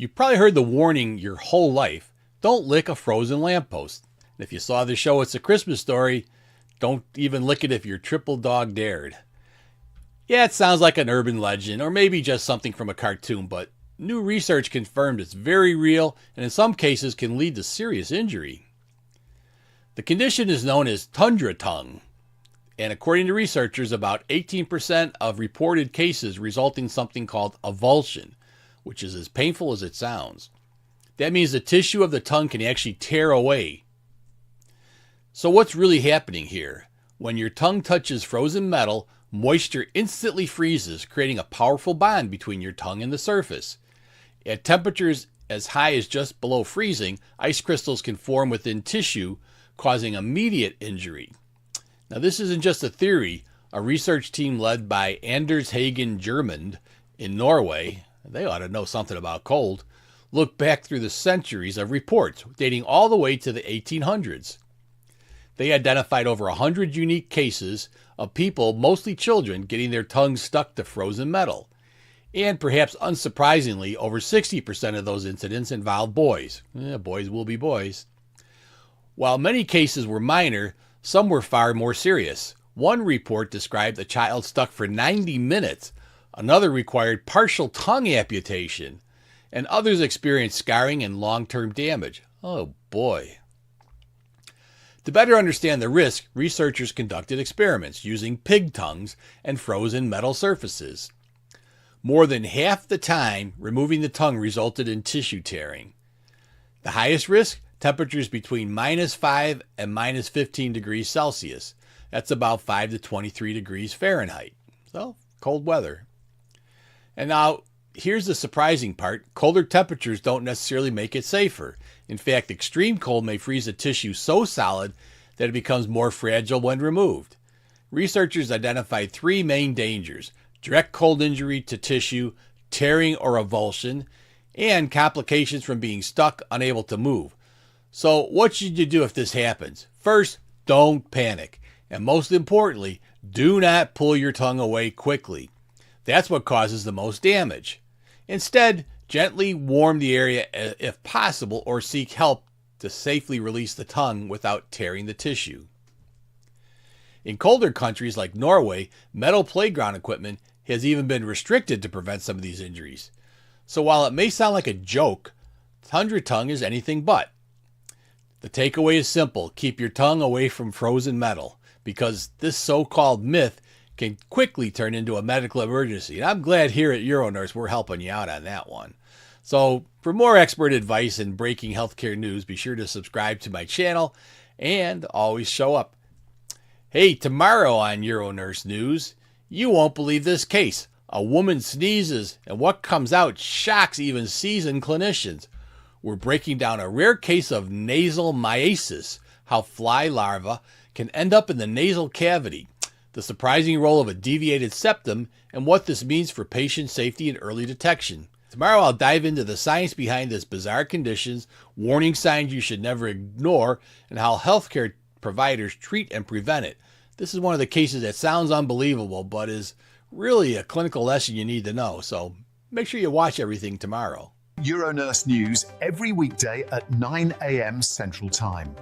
You've probably heard the warning your whole life, don't lick a frozen lamppost. And if you saw the show It's a Christmas Story, don't even lick it if your triple dog dared. Yeah, it sounds like an urban legend or maybe just something from a cartoon, but new research confirmed it's very real and in some cases can lead to serious injury. The condition is known as Tundra Tongue, and according to researchers, about 18% of reported cases result in something called avulsion, which is as painful as it sounds. That means the tissue of the tongue can actually tear away. So what's really happening here? When your tongue touches frozen metal, moisture instantly freezes, creating a powerful bond between your tongue and the surface. At temperatures as high as just below freezing, ice crystals can form within tissue, causing immediate injury. Now, this isn't just a theory. A research team led by Anders Hagen Germund in Norway, they ought to know something about cold, looked back through the centuries of reports dating all the way to the 1800s. They identified over 100 unique cases of people, mostly children, getting their tongues stuck to frozen metal. And perhaps unsurprisingly, over 60% of those incidents involved boys. Boys will be boys. While many cases were minor, some were far more serious. One report described a child stuck for 90 minutes. Another required partial tongue amputation. And others experienced scarring and long-term damage. Oh boy. To better understand the risk, researchers conducted experiments using pig tongues and frozen metal surfaces. More than half the time, removing the tongue resulted in tissue tearing. The highest risk? Temperatures between -5 and -15 degrees Celsius. That's about 5 to 23 degrees Fahrenheit. So, cold weather. And now, here's the surprising part. Colder temperatures don't necessarily make it safer. In fact, extreme cold may freeze a tissue so solid that it becomes more fragile when removed. Researchers identified 3 main dangers: direct cold injury to tissue, tearing or avulsion, and complications from being stuck, unable to move. So what should you do if this happens? First, don't panic. And most importantly, do not pull your tongue away quickly. That's what causes the most damage. Instead, gently warm the area if possible or seek help to safely release the tongue without tearing the tissue. In colder countries like Norway, metal playground equipment has even been restricted to prevent some of these injuries. So while it may sound like a joke, Tundra Tongue is anything but. The takeaway is simple. Keep your tongue away from frozen metal, because this so-called myth can quickly turn into a medical emergency. And I'm glad here at UroNurse we're helping you out on that one. So for more expert advice and breaking healthcare news, be sure to subscribe to my channel and always show up. Hey, tomorrow on UroNurse News, you won't believe this case. A woman sneezes and what comes out shocks even seasoned clinicians. We're breaking down a rare case of nasal myiasis, how fly larvae can end up in the nasal cavity, the surprising role of a deviated septum, and what this means for patient safety and early detection. Tomorrow I'll dive into the science behind this bizarre condition, warning signs you should never ignore, and how healthcare providers treat and prevent it. This is one of the cases that sounds unbelievable, but is really a clinical lesson you need to know. So make sure you watch everything tomorrow. UroNurse News every weekday at 9 a.m. Central Time.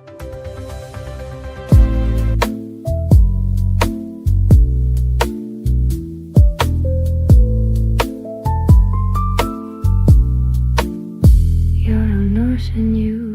UroNurse and you.